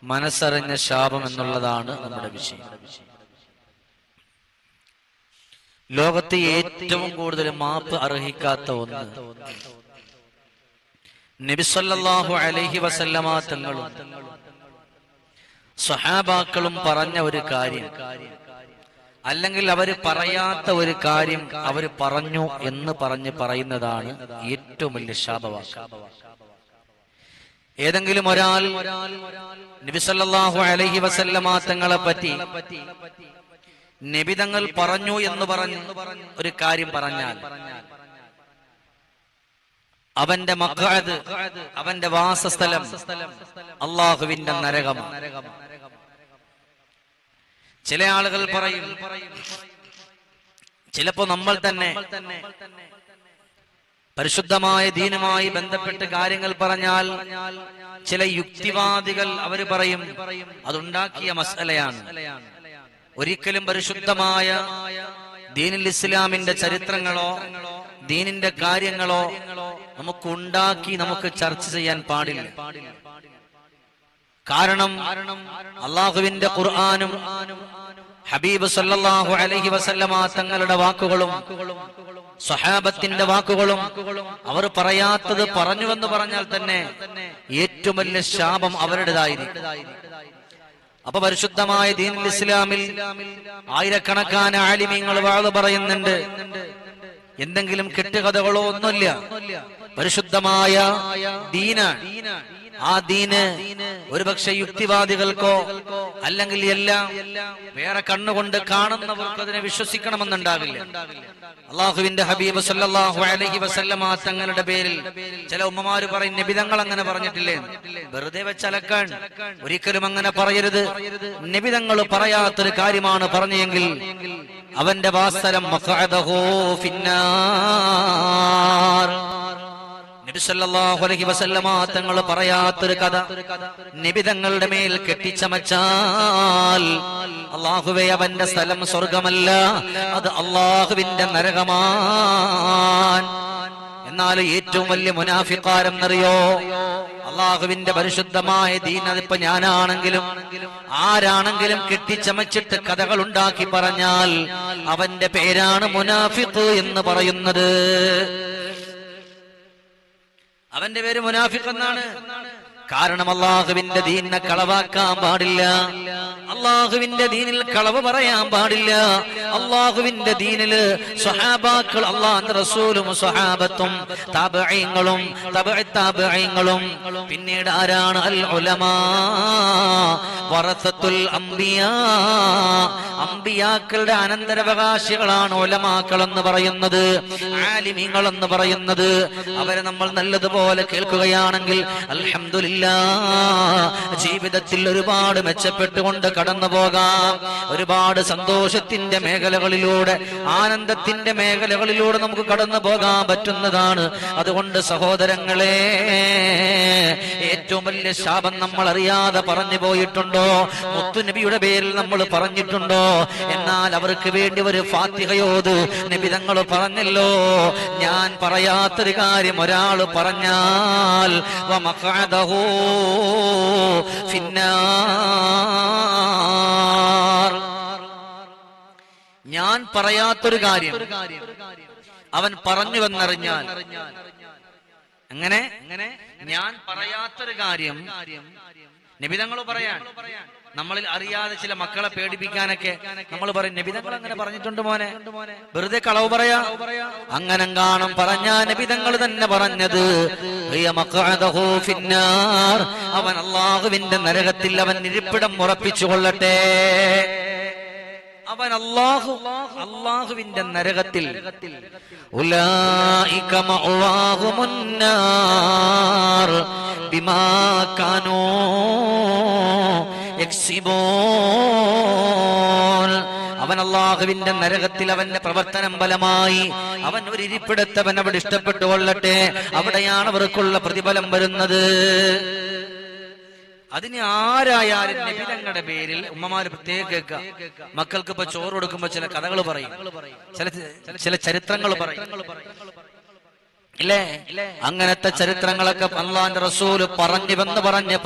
മനസ്സറിഞ്ഞ ശാപം എന്നുള്ളതാണ് നമ്മുടെ വിഷയം. ലോകത്ത് ഏറ്റവും കൂടുതൽ മാപ്പ് അർഹിക്കാത്ത ഒന്ന് നബി സല്ലല്ലാഹു അലൈഹി വസല്ലമ തങ്ങളും സ്വഹാബാക്കളും പറഞ്ഞ ഒരു കാര്യം, അല്ലെങ്കിൽ അവര് പറയാത്ത ഒരു കാര്യം അവര് പറഞ്ഞു എന്ന് പറയുന്നതാണ് ഏറ്റവും വലിയ ശാപവാക്ക്. ഏതെങ്കിലും ഒരാൾ നബി സല്ലല്ലാഹു അലൈഹി വസല്ലമ തങ്ങളെ പറ്റി നബി തങ്ങൾ പറഞ്ഞു എന്ന് പറഞ്ഞ് ഒരു കാര്യം പറഞ്ഞാൽ അവന്റെ മഖഅദ്, അവന്റെ വാസസ്ഥലം അല്ലാഹുവിന്റെ നരകമാണ്. ചില ആളുകൾ പറയും, ചിലപ്പോ നമ്മൾ തന്നെ പരിശുദ്ധമായ ദീനുമായി ബന്ധപ്പെട്ട് കാര്യങ്ങൾ പറഞ്ഞാൽ ചില യുക്തിവാദികൾ അവര് പറയും അതുണ്ടാക്കിയ മസ്അലയാണ്. ഒരിക്കലും പരിശുദ്ധമായ ദീനുൽ ഇസ്ലാമിന്റെ ചരിത്രങ്ങളോ ദീനിന്റെ കാര്യങ്ങളോ നമുക്ക് ചർച്ച ചെയ്യാൻ പാടില്ല. കാരണം അല്ലാഹുവിന്റെ ഖുർആനും ഹബീബ് സല്ലല്ലാഹു അലൈഹി വസല്ലമ തങ്ങളുടെ വാക്കുകളും സ്വഹാബത്തിന്റെ വാക്കുകളും അവർ പറയാത്തത് പറഞ്ഞുവെന്ന് പറഞ്ഞാൽ തന്നെ ഏറ്റവും വലിയ ശാപം അവരുടേതായിരിക്കും. അപ്പൊ പരിശുദ്ധമായ ദീനുൽ ഇസ്ലാമിൽ ആയിരക്കണക്കാന ആലിമീങ്ങൾ വാഴ പറയുന്നുണ്ട്. എന്തെങ്കിലും കെട്ടുകഥകളോ ഒന്നുമില്ല. പരിശുദ്ധമായ ദീനാണ്. ആ ദീന് ഒരുപക്ഷെ യുക്തിവാദികൾക്കോ അല്ലെങ്കിൽ എല്ലാം വേറെ കണ്ണുകൊണ്ട് കാണുന്നവർക്ക് അതിനെ വിശ്വസിക്കണമെന്നുണ്ടാകില്ല. അള്ളാഹുവിന്റെ ഹബീബ് സല്ലല്ലാഹു അലൈഹി വസല്ലമ തങ്ങളുടെ പേരിൽ ചില ഉമ്മമാര് പറയും നബി തങ്ങൾ അങ്ങനെ പറഞ്ഞിട്ടില്ലേ, വെറുതെ വെച്ചലക്കാൻ. ഒരിക്കലും അങ്ങനെ പറയരുത്. നബി തങ്ങൾ പറയാത്തൊരു കാര്യമാണ് പറഞ്ഞെങ്കിൽ അവന്റെ വാസലം മഖഅദഹു ഫിന്നാർ. നബി സല്ലല്ലാഹു അലൈഹി വസല്ലമ തങ്ങൾ പറയാത്തൊരു കഥ നബി തങ്ങളുടെ മേൽ കെട്ടിച്ചമച്ചാൽ അല്ലാഹുവേ അവന്റെ സ്ഥലം സ്വർഗമല്ല, അത് അല്ലാഹുവിന്റെ നരകമാണ്. എന്നാൽ ഏറ്റവും വലിയ മുനാഫിഖാരെന്നറിയോ? അല്ലാഹുവിന്റെ പരിശുദ്ധമായ ദീൻ അതിപ്പോ ഞാനാണെങ്കിലും ആരാണെങ്കിലും കെട്ടിച്ചമച്ചിട്ട് കഥകൾ ഉണ്ടാക്കി പറഞ്ഞാൽ അവന്റെ പേരാണ് മുനാഫിഖ് എന്ന് പറയുന്നത്. അവന്റെ പേര് മുനാഫിഖ് എന്നാണ്. കാരണം അള്ളാഹുവിന്റെ ദീനിനെ കളവാക്കാൻ പാടില്ല. അള്ളാഹുവിന്റെ ദീനിൽ കളവ് പറയാൻ പാടില്ല. അള്ളാഹുവിന്റെ ദീനില് സ്വഹാബാക്കൾ, അള്ളാഹുവിന്റെ റസൂലും സ്വഹാബത്തും താബഈങ്ങളും താബഈങ്ങളും പിന്നീട് ആരാണ്? അൽ ഉലമാ വറസത്തുൽ അംബിയാ. അംബിയാക്കളുടെ അനന്തരാവകാശികളാണ് ഉലമാക്കൾ എന്ന് പറയുന്നത്, ആലിമീങ്ങൾ എന്ന് പറയുന്നത്. അവരെ നമ്മൾ നല്ലതുപോലെ കേൾക്കുകയാണെങ്കിൽ അൽഹംദുലില്ലാഹ് ജീവിതത്തിൽ ഒരുപാട് മെച്ചപ്പെട്ടുകൊണ്ട് കടന്നു പോകാം. ഒരുപാട് സന്തോഷത്തിന്റെ മേഖലകളിലൂടെ, ആനന്ദത്തിന്റെ മേഖലകളിലൂടെ നമുക്ക് കടന്നു പോകാൻ പറ്റുന്നതാണ്. അതുകൊണ്ട് സഹോദരങ്ങളെ, ഏറ്റവും വലിയ ശാപം നമ്മൾ അറിയാതെ പറഞ്ഞു പോയിട്ടുണ്ടോ? മുത്തുനബിയുടെ പേരിൽ നമ്മൾ പറഞ്ഞിട്ടുണ്ടോ? എന്നാൽ അവർക്ക് വേണ്ടി ഒരു ഫാത്തിഹയോത് നബി തങ്ങൾ പറഞ്ഞല്ലോ. ഞാൻ പറയാത്തൊരു കാര്യം ഒരാൾ പറഞ്ഞാൽ വമഖഅദഹു ഫിന്നാർ. ഞാൻ പറയാത്തൊരു കാര്യം അവൻ പറഞ്ഞുവെന്നറിഞ്ഞാൽ, അങ്ങനെ ഞാൻ പറയാത്തൊരു കാര്യം നബിതങ്ങൾ പറയാൻ, നമ്മളിൽ അറിയാതെ ചില മക്കളെ പേടിപ്പിക്കാനൊക്കെ നമ്മൾ പറയും നബിതങ്ങൾ അങ്ങനെ പറഞ്ഞിട്ടുണ്ട് മോനെ, വെറുതെ കളവ് പറയാ. അങ്ങനെ കാണും പറഞ്ഞ നബിതങ്ങൾ തന്നെ പറഞ്ഞത് അവൻ അല്ലാഹുവിന്റെ നരകത്തിൽ അവൻ ഇരിപ്പിടം ഉറപ്പിച്ചു കൊള്ളട്ടെ. അവൻ അല്ലാഹുവിന്റെ നരകത്തിൽ ഉലൈക മഅവാഹുമുന്നാർ ബിമാ കാനൂ യക്സിബൂൻ. അവൻ അല്ലാഹുവിന്റെ നരകത്തിൽ അവന്റെ പ്രവർത്തനം ഫലമായി അവൻ ഒരു ഇരിപ്പിടത്തവൻ അവിടെ ഇഷ്ടപ്പെട്ടു കൊള്ളട്ടെ. അവിടെയാണ് അവർക്കുള്ള പ്രതിഫലം വരുന്നത്. അതിന് ആരായാലും നബിതങ്ങളുടെ പേരിൽ ഉമ്മമാര് പ്രത്യേകം കേൾക്കുക. മക്കൾക്ക് ഇപ്പൊ ചോറ് കൊടുക്കുമ്പോ ചില കഥകൾ പറയും, ചില ചരിത്രങ്ങൾ പറയും. ഇല്ലേ? അങ്ങനത്തെ ചരിത്രങ്ങളൊക്കെ അല്ലാഹുവിന്റെ റസൂല്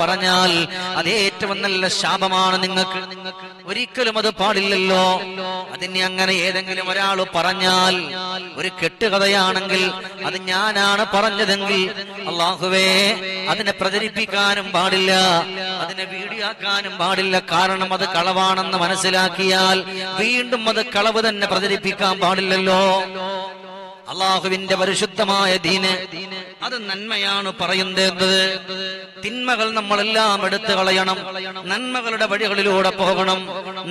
പറഞ്ഞാൽ അത് ഏറ്റവും നല്ല ശാപമാണ് നിങ്ങൾക്ക്. ഒരിക്കലും അത് പാടില്ലല്ലോ. അതിന് അങ്ങനെ ഏതെങ്കിലും ഒരാൾ പറഞ്ഞാൽ ഒരു കെട്ടുകഥയാണെങ്കിൽ അത് ഞാനാണ് പറഞ്ഞതെങ്കിൽ അല്ലാഹുവേ അതിനെ പ്രചരിപ്പിക്കാനും പാടില്ല, അതിനെ വീഡിയോ ആക്കാനും പാടില്ല. കാരണം അത് കളവാണെന്ന് മനസ്സിലാക്കിയാൽ വീണ്ടും അത് കളവ് തന്നെ പ്രചരിപ്പിക്കാൻ പാടില്ലല്ലോ. അള്ളാഹുവിന്റെ പരിശുദ്ധമായ ദീന് അത് നന്മയാണ് പറയുന്നത്. തിന്മകൾ നമ്മളെല്ലാം എടുത്തു കളയണം, നന്മകളുടെ വഴികളിലൂടെ പോകണം,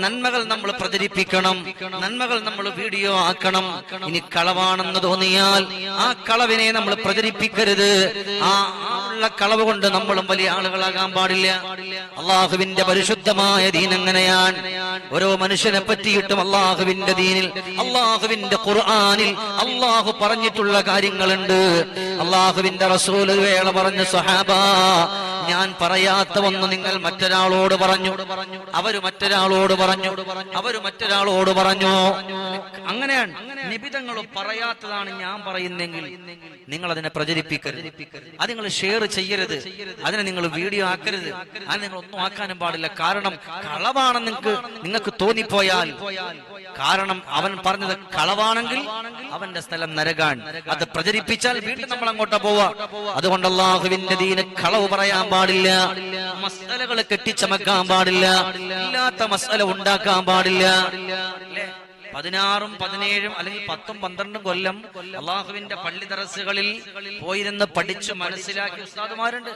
നന്മകൾ നമ്മൾ പ്രചരിപ്പിക്കണം, നന്മകൾ നമ്മൾ വീഡിയോ ആക്കണം. ഇനി കളവാണെന്ന് തോന്നിയാൽ ആ കളവിനെ നമ്മൾ പ്രചരിപ്പിക്കരുത്. ആ ഉള്ള കളവ് കൊണ്ട് നമ്മളും വലിയ ആളുകളാകാൻ പാടില്ല. അള്ളാഹുവിന്റെ പരിശുദ്ധമായ ദീൻ എങ്ങനെയാണ്? ഓരോ മനുഷ്യനെ പറ്റിയിട്ടും അള്ളാഹുവിന്റെ ദീനിൽ, അള്ളാഹുവിന്റെ ഖുർആനിൽ അള്ളാഹു പറഞ്ഞിട്ടുള്ള കാര്യങ്ങളുണ്ട്. അള്ളാഹുവിന്റെ റസൂൽ ഒരു വേള പറഞ്ഞു, സ്വഹാബ ഞാൻ പറയാത്ത ഒന്ന് നിങ്ങൾ മറ്റൊരാളോട് പറഞ്ഞു, അവര് മറ്റൊരാളോട് പറഞ്ഞു, അവര് മറ്റൊരാളോട് പറഞ്ഞു. അങ്ങനെയാണ്. നിബിതങ്ങൾ പറയാത്തതാണ് ഞാൻ പറയുന്നെങ്കിൽ നിങ്ങൾ അതിനെ പ്രചരിപ്പിക്കരുത്, അത് നിങ്ങൾ ഷെയർ ചെയ്യരുത്, അതിനെ നിങ്ങൾ വീഡിയോ ആക്കരുത്, അത് നിങ്ങൾ ഒന്നും ആക്കാനും പാടില്ല. കാരണം കളവാണെന്ന് നിങ്ങൾക്ക് തോന്നിപ്പോയാൽ, കാരണം അവൻ പറഞ്ഞത് കളവാണെങ്കിൽ അവന്റെ സ്ഥലം നരകാൻ. അത് പ്രചരിപ്പിച്ചാൽ വീണ്ടും നമ്മൾ അങ്ങോട്ടാ പോവാ. അതുകൊണ്ട് അല്ലാഹുവിന്റെ ദീന് കളവ് പറയാൻ പാടില്ല, മസ്അലകൾ കെട്ടിച്ചമക്കാൻ പാടില്ല, ഇല്ലാത്ത മസ്അല ഉണ്ടാക്കാൻ പാടില്ല. 16ഉം 17ഉം അല്ലെങ്കിൽ 10ഉം 12ഉം കൊല്ലം അള്ളാഹുവിന്റെ പള്ളി ദറസുകളിൽ പോയിരുന്ന് പഠിച്ചു മനസ്സിലാക്കിയ ഉസ്താദുമാരുണ്ട്.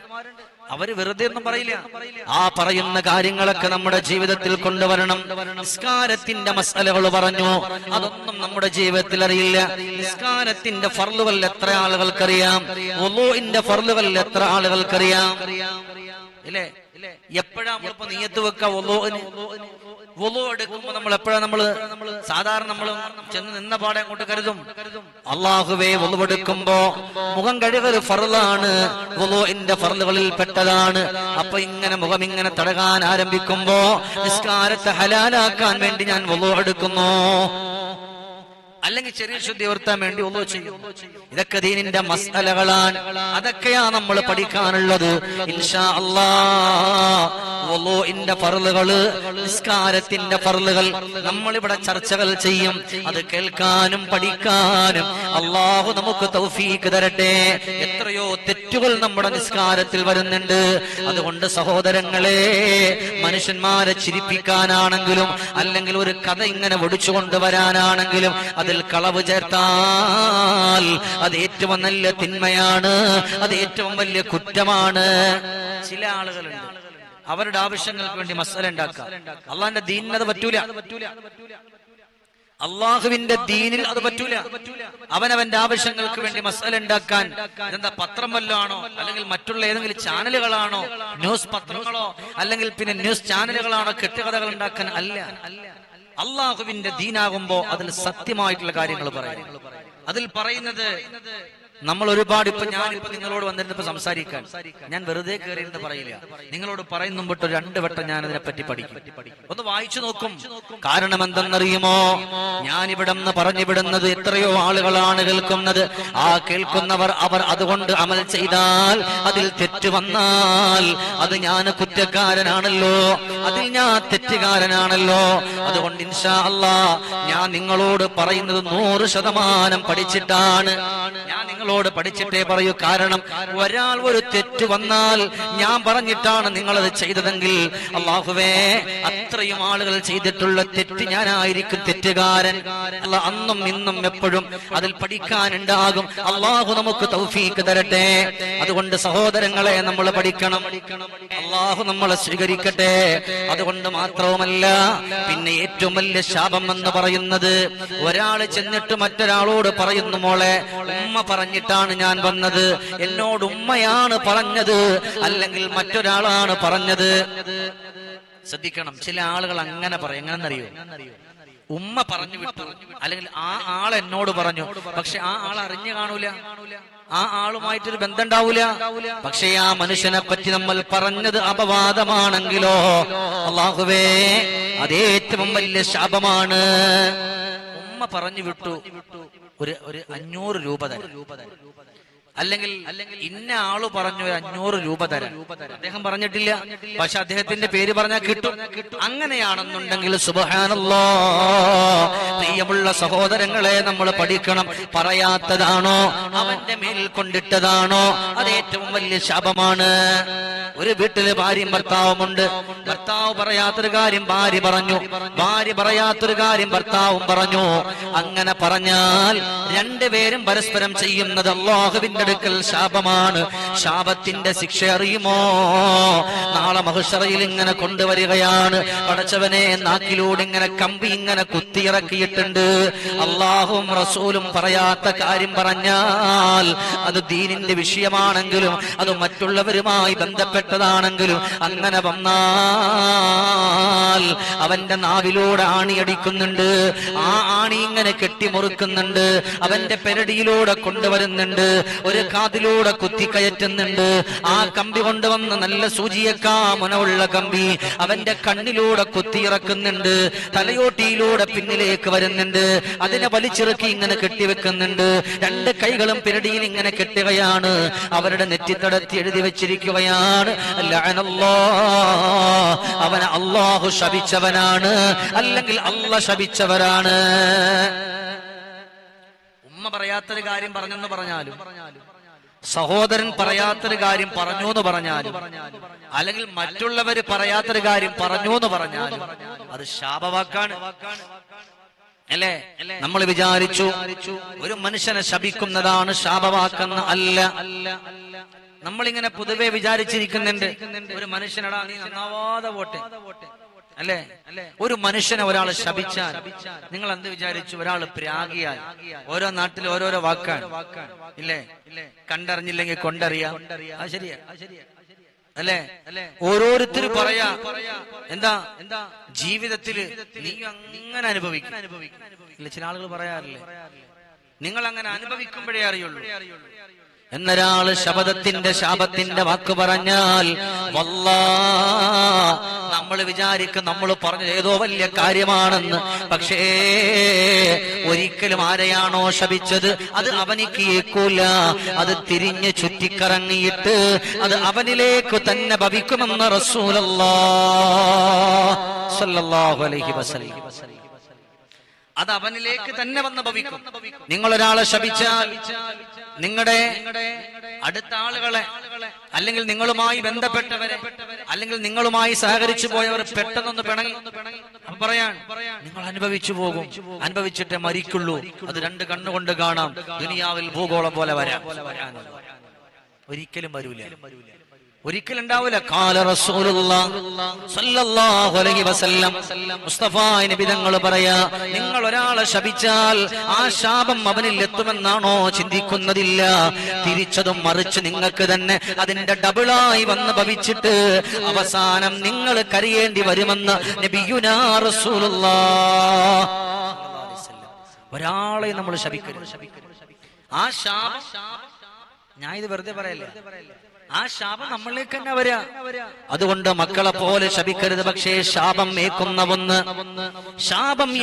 അവര് വെറുതെ ഒന്നും പറയില്ല. ആ പറയുന്ന കാര്യങ്ങളൊക്കെ നമ്മുടെ ജീവിതത്തിൽ കൊണ്ടുവരണം. നിസ്കാരത്തിന്റെ മസ്അലകൾ പറഞ്ഞു, അതൊന്നും നമ്മുടെ ജീവിതത്തിൽ അറിയില്ല. നിസ്കാരത്തിന്റെ ഫർളുകൾ എത്ര ആളുകൾക്കറിയാം? വുളൂഇന്റെ ഫർളുകൾ എത്ര ആളുകൾക്കറിയാം? ഇല്ലേ? എപ്പോഴാ നമ്മളിപ്പോ നിയ്യത്ത് വെക്ക വുളൂഇന്? വുളു എടുക്കുമ്പോ നമ്മൾ എപ്പോഴാ നമ്മള് സാധാരണ നമ്മൾ ചെന്ന് നിന്ന പാടെ അങ്ങോട്ട് കരുതും, അള്ളാഹുവേ വുളു എടുക്കുമ്പോ മുഖം കഴുകൽ ഫർളാണ്, വുളുഇന്റെ ഫർളുകളിൽ പെട്ടതാണ്. അപ്പൊ ഇങ്ങനെ മുഖം ഇങ്ങനെ തടകാൻ ആരംഭിക്കുമ്പോ നിസ്കാരത്തെ ഹലാലാക്കാൻ വേണ്ടി ഞാൻ വുളു എടുക്കുന്നു, അല്ലെങ്കിൽ ചെറിയ ശുദ്ധി വരുത്താൻ വേണ്ടി വുളു ചെയ്യും. ഇതൊക്കെ ദീനിന്റെ മസ്അലകളാണ്. അതൊക്കെയാ നമ്മൾ പഠിക്കാനുള്ളത്. ഇൻഷാ അല്ലാഹ് വുളുഇന്റെ ഫർളുകള്, നിസ്കാരത്തിന്റെ ഫർളുകൾ നമ്മളിവിടെ ചർച്ചകൾ ചെയ്യും. അത് കേൾക്കാനും പഠിക്കാനും അല്ലാഹു നമുക്ക് തൗഫീഖ് തരട്ടെ. എത്രയോ തെറ്റുകൾ നമ്മുടെ നിസ്കാരത്തിൽ വരുന്നുണ്ട്. അതുകൊണ്ട് സഹോദരങ്ങളെ, മനുഷ്യന്മാരെ ചിരിപ്പിക്കാനാണെങ്കിലും അല്ലെങ്കിൽ ഒരു കഥ ഇങ്ങനെ ഒടിച്ചു കൊണ്ടുവരാനാണെങ്കിലും അതിൽ കളവ് ചേർത്താൽ അത് ഏറ്റവും നല്ല തിന്മയാണ്, അത് ഏറ്റവും വലിയ കുറ്റമാണ്. ചില ആളുകളുണ്ട് അവരുടെ ആവശ്യങ്ങൾക്ക് വേണ്ടി മസ്അല ഉണ്ടാക്കുക. അള്ളാഹിന്റെ ദീനിന് അത് പറ്റൂല. അള്ളാഹുവിന്റെ ദീനിൽ അത് പറ്റൂല. അവനവന്റെ ആവശ്യങ്ങൾക്ക് വേണ്ടി മസ്അല ഉണ്ടാക്കാൻ ഇതെന്താ പത്രം വല്ലതാണോ, അല്ലെങ്കിൽ മറ്റുള്ള ഏതെങ്കിലും ചാനലുകളാണോ, ന്യൂസ് പത്രങ്ങളോ അല്ലെങ്കിൽ പിന്നെ ന്യൂസ് ചാനലുകളാണോ കെട്ടുകഥകൾ ഉണ്ടാക്കാൻ? അല്ല. അള്ളാഹുവിന്റെ ദീനാകുമ്പോ അതിൽ സത്യമായിട്ടുള്ള കാര്യങ്ങൾ പറയും. അതിൽ പറയുന്നത് നമ്മൾ ഒരുപാട് ഞാനിപ്പോ നിങ്ങളോട് വന്നിരുന്നപ്പോ സംസാരിക്കാൻ ഞാൻ വെറുതെ കയറിയിരുന്ന് പറയില്ല. നിങ്ങളോട് പറയുന്ന മുമ്പിട്ട് 2 വട്ടം ഞാൻ അതിനെപ്പറ്റി പഠിക്കും, ഒന്ന് വായിച്ചു നോക്കും. കാരണം എന്തെന്നറിയുമോ? ഞാനിവിടെ നിന്ന് പറഞ്ഞു വിടുന്നത് എത്രയോ ആളുകളാണ് കേൾക്കുന്നത്. ആ കേൾക്കുന്നവർ അവർ അതുകൊണ്ട് അമൽ ചെയ്താൽ, അതിൽ തെറ്റ് വന്നാൽ അത് ഞാൻ കുറ്റക്കാരനാണല്ലോ, അതിൽ ഞാൻ തെറ്റുകാരനാണല്ലോ. അതുകൊണ്ട് ഇൻഷാ അല്ലാഹ് ഞാൻ നിങ്ങളോട് പറയുന്നത് 100% പഠിച്ചിട്ടാണ്. ഞാൻ നിങ്ങളോട് പഠിച്ചിട്ടേ പറയൂ. കാരണം ഒരാൾ ഒരു തെറ്റ് വന്നാൽ ഞാൻ പറഞ്ഞിട്ടാണ് നിങ്ങളത് ചെയ്തതെങ്കിൽ അല്ലാഹുവേ അത്രയും ആളുകൾ ചെയ്തിട്ടുള്ള തെറ്റ് ഞാനായിരിക്കും തെറ്റുകാരൻ. അല്ലാഹ് അന്നും ഇന്നും എപ്പോഴും അതിൽ പഠിക്കാനുണ്ടാകും. അല്ലാഹു നമുക്ക് തൗഫീഖ് തരട്ടെ. അതുകൊണ്ട് സഹോദരങ്ങളെ നമ്മൾ പഠിക്കണം. അല്ലാഹു നമ്മളെ സ്വീകരിക്കട്ടെ. അതുകൊണ്ട് മാത്രവുമല്ല, പിന്നെ ഏറ്റവും വലിയ ശാപം എന്ന് പറയുന്നത് ഒരാള് ചെന്നിട്ട് മറ്റൊരാളോട് പറയുന്നു, മോളെ ഉമ്മ പറഞ്ഞിട്ടാണ് ഞാൻ വന്നത്, എന്നോട് ഉമ്മയാണ് പറഞ്ഞത് അല്ലെങ്കിൽ മറ്റൊരാളാണ് പറഞ്ഞത്. ശ്രദ്ധിക്കണം, ചില ആളുകൾ അങ്ങനെ പറയും. എങ്ങനെന്നറിയോ? ഉമ്മ പറഞ്ഞു വിട്ടു അല്ലെങ്കിൽ ആ ആൾ എന്നോട് പറഞ്ഞു, പക്ഷെ ആ ആൾ അറിഞ്ഞു കാണൂല, ആ ആളുമായിട്ടൊരു ബന്ധം ഉണ്ടാവൂല. പക്ഷെ ആ മനുഷ്യനെ പറ്റി നമ്മൾ പറഞ്ഞത് അപവാദമാണെങ്കിലോ അല്ലാഹുവേ അത് ഏറ്റവും വലിയ ശാപമാണ്. ഉമ്മ പറഞ്ഞു വിട്ടു, ഒരു 500 രൂപ തരാം. അല്ലെങ്കിൽ ഇന്ന ആള് പറഞ്ഞു 500 രൂപ തരാം. അദ്ദേഹം പറഞ്ഞിട്ടില്ല, പക്ഷെ അദ്ദേഹത്തിന്റെ പേര് പറഞ്ഞാൽ കിട്ടും. അങ്ങനെയാണെന്നുണ്ടെങ്കിൽ സുബ്ഹാനല്ലാഹ്, പ്രിയമുള്ള സഹോദരങ്ങളെ, നമ്മൾ പഠിക്കണം. പറയാത്തതാണോ അവന്റെ മേൽ കൊണ്ടിട്ടതാണോ അത് ഏറ്റവും വലിയ ശാപമാണ്. ഒരു വീട്ടില് ഭാര്യയും ഭർത്താവുമുണ്ട്. ഭർത്താവ് പറയാത്തൊരു കാര്യം ഭാര്യ പറഞ്ഞു, ഭാര്യ പറയാത്തൊരു കാര്യം ഭർത്താവും പറഞ്ഞു. അങ്ങനെ പറഞ്ഞാൽ രണ്ടുപേരും പരസ്പരം ചെയ്യുന്നത് അല്ലാഹുവിന്റെ അടുക്കൽ ശാപമാണ്. ശാപത്തിന്റെ ശിക്ഷ അറിയുമോ? നാളെ മഹ്ശറയിൽ ഇങ്ങനെ കൊണ്ടുവരികയാണ്. പടച്ചവനെ, നാക്കിലൂടെ ഇങ്ങനെ കമ്പി ഇങ്ങനെ കുത്തിയിറക്കിയിട്ടുണ്ട്. അല്ലാഹുവും റസൂലും പറയാത്ത കാര്യം പറഞ്ഞാൽ അത് ദീനിന്റെ വിഷയമാണെങ്കിലും അത് മറ്റുള്ളവരുമായി ബന്ധപ്പെട്ടതാണെങ്കിലും അങ്ങനെ വന്നാൽ അവന്റെ നാവിലൂടെ ആണിയടിക്കുന്നുണ്ട്. ആ ആണി ഇങ്ങനെ കെട്ടിമുറുക്കുന്നുണ്ട്. അവന്റെ പെരടിയിലൂടെ കൊണ്ടുവരുന്നുണ്ട്. ഒരു കാതിലൂടെ കുത്തിക്കയറ്റുന്നുണ്ട്. ആ കമ്പി കൊണ്ടുവന്ന് നല്ല സൂചിയേക്കാ മുനവുള്ള കമ്പി അവന്റെ കണ്ണിലൂടെ കുത്തിയിറക്കുന്നുണ്ട്. തലയോട്ടിയിലൂടെ പിന്നിലേക്ക് വരുന്നുണ്ട്. അതിനെ വലിച്ചിറക്കി ഇങ്ങനെ കെട്ടിവെക്കുന്നുണ്ട്. രണ്ട് കൈകളും പെരടിയിൽ ഇങ്ങനെ കെട്ടുകയാണ്. അവരുടെ നെറ്റിത്തടത്തി എഴുതി വെച്ചിരിക്കുകയാണ്, അവനെ അല്ലാഹു ശപിച്ചവനാണ്, അല്ലെങ്കിൽ അല്ലാഹ് ശപിച്ചവരാണ്. ഉമ്മ പറയാത്തൊരു കാര്യം പറഞ്ഞെന്ന് പറഞ്ഞാലും, സഹോദരൻ പറയാത്തൊരു കാര്യം പറഞ്ഞു എന്ന് പറഞ്ഞാലും, അല്ലെങ്കിൽ മറ്റുള്ളവര് പറയാത്തൊരു കാര്യം പറഞ്ഞു എന്ന് പറഞ്ഞാലും അത് ശാപവാക്കാണ്. അല്ലേ? നമ്മൾ വിചാരിച്ചു ഒരു മനുഷ്യനെ ശപിക്കുന്നതാണ് ശാപവാക്കെന്ന്. അല്ല, നമ്മളിങ്ങനെ പൊതുവെ വിചാരിച്ചിരിക്കുന്നുണ്ട്, ഒരു മനുഷ്യനടാ നീ നന്നാവാതെ പോട്ടെ. അല്ലേ? ഒരു മനുഷ്യനെ ഒരാൾ ശപിച്ചാൽ നിങ്ങൾ എന്ത് വിചാരിച്ചു? ഒരാൾ പ്രാഗിയാൽ. ഓരോ നാട്ടിൽ ഓരോരോ വാക്കാണ്. ഇല്ലേ? കണ്ടറിഞ്ഞില്ലെങ്കിൽ കൊണ്ടറിയാം. അത് ശരിയാ, അല്ലേ? ഓരോരുത്തരും പറയാ, എന്താ ജീവിതത്തിൽ നീ അങ്ങനെ അനുഭവിക്കും. ചില ആളുകൾ പറയാറില്ലേ, നിങ്ങൾ അങ്ങനെ അനുഭവിക്കുമ്പോഴേ അറിയുള്ളൂ. എന്നൊരാള് ശാപത്തിന്റെ വാക്ക് പറഞ്ഞാൽ വല്ലാഹ് നമ്മൾ വിചാരിക്കും നമ്മൾ പറഞ്ഞത് ഏതോ വലിയ കാര്യമാണെന്ന്. പക്ഷേ ഒരിക്കലും ആരെയാണോ ശപിച്ചത് അത് അവനിക്ക് ഏൽക്കൂല. അത് തിരിഞ്ഞ് ചുറ്റിക്കറങ്ങിയിട്ട് അത് അവനിലേക്ക് തന്നെ ഭവിക്കുമെന്ന് റസൂലുള്ളാഹി സ്വല്ലല്ലാഹു അലൈഹി വസല്ലം. അത് അവനിലേക്ക് തന്നെ വന്ന് ഭവിക്കും. നിങ്ങളൊരാളെ ശപിച്ചാൽ നിങ്ങളുടെ അടുത്ത ആളുകളെ, അല്ലെങ്കിൽ നിങ്ങളുമായി ബന്ധപ്പെട്ടവരെ, അല്ലെങ്കിൽ നിങ്ങളുമായി സഹകരിച്ചു പോയവർ പെട്ടെന്നൊന്ന് പിണങ്ങി പറയാൻ നിങ്ങൾ അനുഭവിച്ചു പോകും, അനുഭവിച്ചിട്ടേ മരിക്കുള്ളൂ. അത് രണ്ട് കണ്ണുകൊണ്ട് കാണാം. ദുനിയാവിൽ ഭൂഗോളം പോലെ വരാം. ഒരിക്കലും വരൂല, ഒരിക്കലും ഉണ്ടാവില്ല. ഖാല റസൂലുള്ളാഹി സ്വല്ലല്ലാഹു അലൈഹി വസല്ലം, മുസ്തഫ നബി തങ്ങൾ പറയാ, നിങ്ങൾ ഒരാളെ ശപിച്ചാൽ ആ ശാപം അവനിൽ എത്തുമെന്നാണോ ചിന്തിക്കുന്നതില്ല. തിരിച്ചതും മറിച്ച് നിങ്ങൾക്ക് തന്നെ അതിന്റെ ഡബിളായി വന്ന് ഭവിച്ചിട്ട് അവസാനം നിങ്ങൾ കരയേണ്ടി വരുമെന്ന് നബിയുനാ റസൂലുള്ളാഹി. ഒരാളെ നമ്മൾ ശപിക്കരുത്. ആ ശാപം, ഞാൻ ഇത് വെറുതെ പറയല്ലേ, ആ ശാപം നമ്മളിലേക്ക് തന്നെ വരാ. അതുകൊണ്ട് മക്കളെ പോലെ ശപിക്കരുത്. പക്ഷേ ശാപം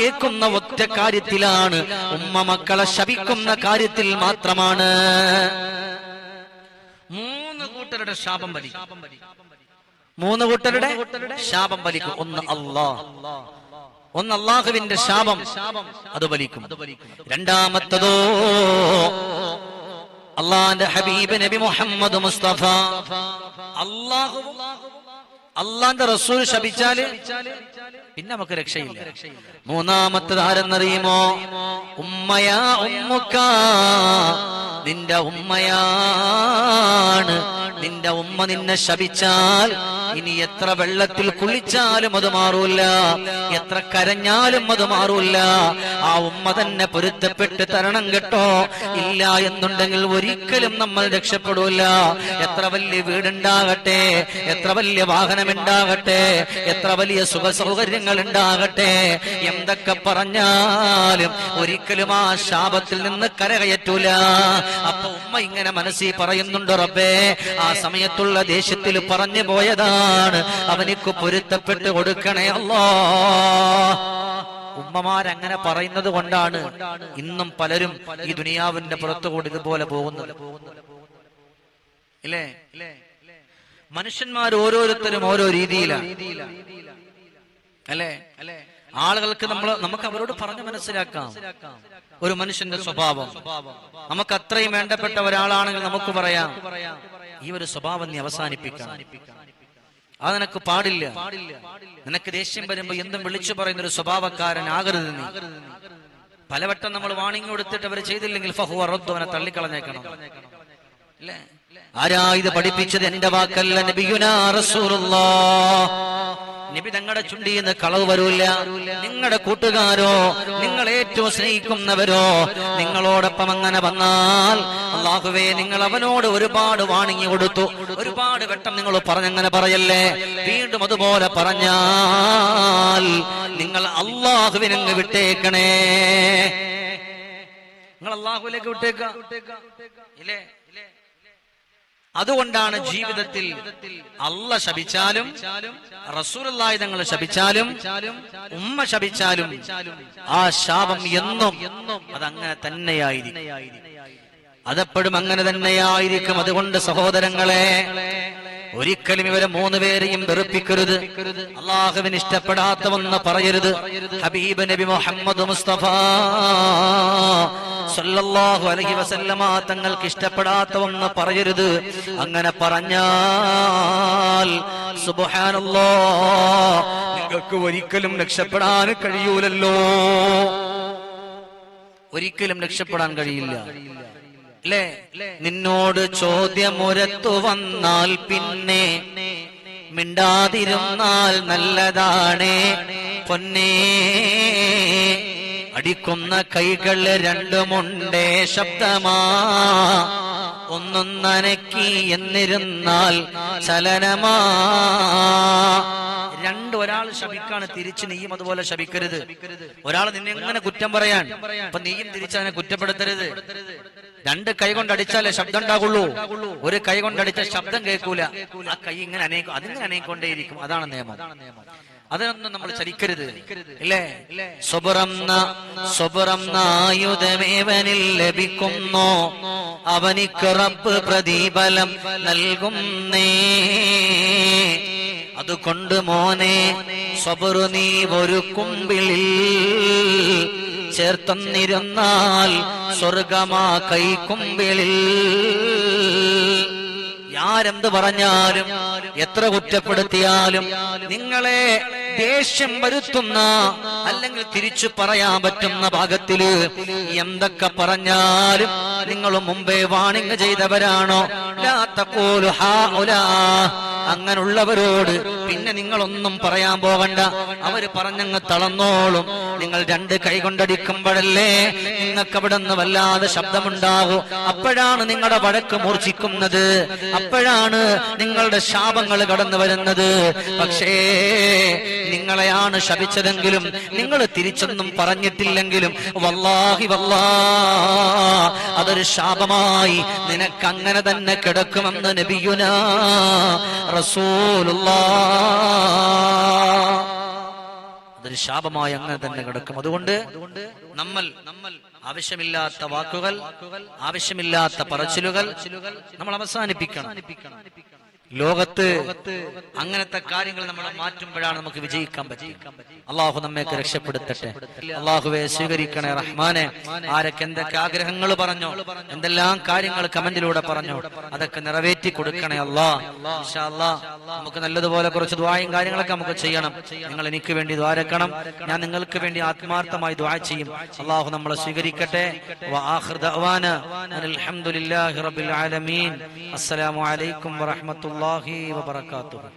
ഏക്കുന്ന ഒറ്റ കാര്യത്തിലാണ്, ഉമ്മ മക്കളെ ശപിക്കുന്ന കാര്യത്തിൽ മാത്രമാണ്. 3 കൂട്ടരുടെ ശാപം വലിക്കും. 3 കൂട്ടരുടെ ശാപം വലിക്കും. ഒന്ന് അല്ലാഹുവിന്റെ ശാപം, അത് വലിക്കും. രണ്ടാമത്തതോ അള്ളാന്റെ ഹബീബ് നബി മുഹമ്മദ് മുസ്തഫ, അള്ളാന്റെ റസൂൽ ശപിച്ചാല് പിന്നെ നമുക്ക് രക്ഷയില്ല. മൂന്നാമത്തത് ആരെന്നറിയുമോ? ഉമ്മയാ ഉമ്മുക്ക, നിന്റെ ഉമ്മയാണ്. നിന്റെ ഉമ്മ നിന്നെ ശപിച്ചാൽ ഇനി എത്ര വെള്ളത്തിൽ കുളിച്ചാലും അത് മാറൂല, എത്ര കരഞ്ഞാലും അത് മാറൂല. ആ ഉമ്മ തന്നെ പൊരുത്തപ്പെട്ട് തരണം കേട്ടോ. ഇല്ല എന്നുണ്ടെങ്കിൽ ഒരിക്കലും നമ്മൾ രക്ഷപ്പെടൂല. എത്ര വലിയ വീടുണ്ടാകട്ടെ, എത്ര വലിയ വാഹനമുണ്ടാകട്ടെ, എത്ര വലിയ സുഖ സൗകര്യങ്ങൾ ഉണ്ടാകട്ടെ, എന്തൊക്കെ പറഞ്ഞാലും ഒരിക്കലും ആ ശാപത്തിൽ നിന്ന് കരകയറ്റൂല. അപ്പൊ ഉമ്മ ഇങ്ങനെ മനസ്സിൽ പറയുന്നുണ്ട്, റബ്ബേ ആ സമയത്തുള്ള ദേഷ്യത്തിൽ പറഞ്ഞു പോയതാണ്, അവനിക്ക് പൊരുത്തപ്പെട്ട് കൊടുക്കണേ അല്ലാ. ഉമ്മമാരങ്ങനെ പറയുന്നത് കൊണ്ടാണ് ഇന്നും പലരും ഈ ദുനിയാവിന്റെ പുറത്തുകൂടി ഇതുപോലെ പോകുന്നത്. ഇല്ലേ? മനുഷ്യന്മാർ ഓരോരുത്തരും ഓരോ രീതിയിലാണ് അല്ലേ? ആളുകൾക്ക് നമുക്ക് അവരോട് പറഞ്ഞു മനസ്സിലാക്കാം ഒരു മനുഷ്യന്റെ സ്വഭാവം. നമുക്ക് അത്രയും വേണ്ടപ്പെട്ട ഒരാളാണെങ്കിൽ നമുക്ക് പറയാം, ഈ ഒരു സ്വഭാവം നീ അവസാനിപ്പിക്കണം, അത് നിനക്ക് പാടില്ല. നിനക്ക് ദേഷ്യം വരുമ്പോ എന്തും വിളിച്ചു പറയുന്ന ഒരു സ്വഭാവക്കാരനാകരുത് നീ. പലവട്ടം നമ്മൾ വാണിംഗ് കൊടുത്തിട്ട് അവർ ചെയ്തില്ലെങ്കിൽ ഫഹുവ റദ്ദ്, അവനെ തള്ളിക്കളഞ്ഞേക്കണം. അല്ലേ? ആരാ ഇത് പഠിപ്പിച്ചത്? എന്റെ വാക്കല്ല, നബിയുനാ റസൂലുള്ളാഹ്. നബി തങ്ങളുടെ ചുണ്ടിൽ നിന്ന് കളവ് വരൂല. നിങ്ങളുടെ കൂട്ടുകാരോ, നിങ്ങൾ ഏറ്റവും സ്നേഹിക്കുന്നവരോ നിങ്ങളോടൊപ്പം അങ്ങനെ വന്നാൽ, അല്ലാഹുവേ, നിങ്ങൾ അവനോട് ഒരുപാട് വാണിംഗ് കൊടുത്തു, ഒരുപാട് വട്ടം നിങ്ങൾ പറഞ്ഞങ്ങനെ പറയല്ലേ. വീണ്ടും അതുപോലെ പറഞ്ഞാൽ നിങ്ങൾ അല്ലാഹുവിനങ്ങ് വിട്ടേക്കണേ. നിങ്ങൾ അല്ലാഹുവിലേക്ക് വിട്ടേക്ക ഇല്ലേ? അതുകൊണ്ടാണ് ജീവിതത്തിൽ അല്ലാഹ് ശപിച്ചാലും റസൂലുള്ളാഹി തങ്ങൾ ശപിച്ചാലും ഉമ്മ ശപിച്ചാലും ആ ശാപം എന്നും അതങ്ങനെ തന്നെയായിരിക്കും. അതെപ്പോഴും അങ്ങനെ തന്നെയായിരിക്കും. അതുകൊണ്ട് സഹോദരങ്ങളെ, ഒരിക്കലും ഇവരെ മൂന്നുപേരെയും വെറുപ്പിക്കരുത്. അള്ളാഹുവിന് ഇഷ്ടപ്പെടാത്തവെന്ന് പറയരുത്. ഹബീബ് നബി മുഹമ്മദ് മുസ്തഫ സല്ലല്ലാഹു അലൈഹി വസല്ലമ തങ്ങൾക്ക് ഇഷ്ടപ്പെടാത്തവെന്ന് പറയരുത്. അങ്ങനെ പറഞ്ഞാൽ സുബ്ഹാനല്ലാഹ്, നിങ്ങൾക്ക് ഒരിക്കലും രക്ഷപ്പെടാൻ കഴിയൂലല്ലോ. ഒരിക്കലും രക്ഷപ്പെടാൻ കഴിയില്ല. അല്ലേ? നിന്നോട് ചോദ്യമുരത്തു വന്നാൽ പിന്നെ മിണ്ടാതിരുന്നാൽ നല്ലതാണ് പൊന്നേ. അടിക്കുന്ന കൈകൾ രണ്ടുമുണ്ടേ ശബ്ദമാ, ഒന്നും നനക്കി എന്നിരുന്നാൽ ചലനമാ. ഒരാൾ ശപിക്കാണ്, തിരിച്ച് നീയും അതുപോലെ ശപിക്കരുത്. ഒരാൾ നിന്നെ എങ്ങനെ കുറ്റം പറയാൻ, അപ്പൊ നീയും തിരിച്ചതിനെ കുറ്റപ്പെടുത്തരുത്. രണ്ട് കൈ കൊണ്ടടിച്ചാലേ ശബ്ദം ഉണ്ടാകുള്ളൂ. ഒരു കൈ കൊണ്ടടിച്ച ശബ്ദം കേൾക്കൂല. ആ കൈ ഇങ്ങനെ അതിങ്ങനെ അനയിക്കൊണ്ടേയിരിക്കും. അതാണ് നിയമം. അതൊന്നും നമ്മൾ ചലിക്കരുത്. ഇല്ലേ? ആയുധമേവനിൽ ലഭിക്കുന്നു, അവനിക്ക് റബ്ബ് പ്രതിഫലം നൽകുന്നേ. അതുകൊണ്ട് മോനെ, സബറു നീ ഒരു കുമ്പിളിൽ ചേർത്തന്നിരുന്നാൽ സ്വർഗമാ കൈക്കുമ്പിളിൽ. ആരെന്ത് പറഞ്ഞാലും എത്ര കുറ്റപ്പെടുത്തിയാലും നിങ്ങളെ ദേഷ്യം വരുത്തുന്ന അല്ലെങ്കിൽ തിരിച്ചു പറയാൻ പറ്റുന്ന ഭാഗത്തില് എന്തൊക്കെ പറഞ്ഞാലും നിങ്ങൾ മുമ്പേ വാണിംഗ് ചെയ്തവരാണോ, ലാ തഖൂലു ഹൗലാ, അങ്ങനുള്ളവരോട് പിന്നെ നിങ്ങളൊന്നും പറയാൻ പോകണ്ട. അവര് പറഞ്ഞങ്ങ് തളർന്നോളും. നിങ്ങൾ രണ്ട് കൈ കൊണ്ടടിക്കുമ്പോഴല്ലേ നിങ്ങൾക്ക് അവിടെ നിന്ന് വല്ലാതെ ശബ്ദമുണ്ടാകും. അപ്പോഴാണ് നിങ്ങളുടെ വഴക്ക് മൂർച്ഛിക്കുന്നത്, അപ്പോഴാണ് നിങ്ങളുടെ ശാപങ്ങൾ കടന്നു വരുന്നത്. പക്ഷേ നിങ്ങളെയാണ് ശപിച്ചതെങ്കിലും നിങ്ങൾ തിരിച്ചൊന്നും പറഞ്ഞിട്ടില്ലെങ്കിലും വല്ലാഹി അതൊരു ശാപമായി നിനക്കങ്ങനെ തന്നെ കിടക്കുമെന്ന് നബിയുനാ റസൂലുള്ളാഹ്. അതൊരു ശാപമായി അങ്ങനെ തന്നെ കിടക്കും. അതുകൊണ്ട് നമ്മൾ ആവശ്യമില്ലാത്ത വാക്കുകൾ, ആവശ്യമില്ലാത്ത പറച്ചിലുകൾ നമ്മൾ അവസാനിപ്പിക്കണം. ലോകത്ത് അങ്ങനത്തെ കാര്യങ്ങൾ നമ്മൾ മാറ്റുമ്പോഴാണ് നമുക്ക് വിജയിക്കാൻ പറ്റും. അള്ളാഹു നമ്മയൊക്കെ രക്ഷപ്പെടുത്തട്ടെ. അള്ളാഹുവെ സ്വീകരിക്കണേ റഹ്മാനെ. ആരൊക്കെ എന്തൊക്കെ ആഗ്രഹങ്ങൾ പറഞ്ഞോ, എന്തെല്ലാം കാര്യങ്ങൾ കമന്റിലൂടെ പറഞ്ഞോ, അതൊക്കെ നിറവേറ്റി കൊടുക്കണേ അല്ലാഹ്. ഇൻഷാ അല്ലാഹ് നമുക്ക് നല്ലതുപോലെ കുറച്ച് ദുആയും കാര്യങ്ങളൊക്കെ നമുക്ക് ചെയ്യണം. നിങ്ങൾ എനിക്ക് വേണ്ടി ദ്വാരക്കണം, ഞാൻ നിങ്ങൾക്ക് വേണ്ടി ആത്മാർത്ഥമായി ദുആ ചെയ്യും. അള്ളാഹു നമ്മളെ സ്വീകരിക്കട്ടെ. വആഖിറു ദഅവാനാ അൽഹംദുലില്ലാഹി റബ്ബിൽ ആലമീൻ. അസ്സലാമു അലൈക്കും വറഹ്മത്തുള്ളാഹി വബറകാതുഹു.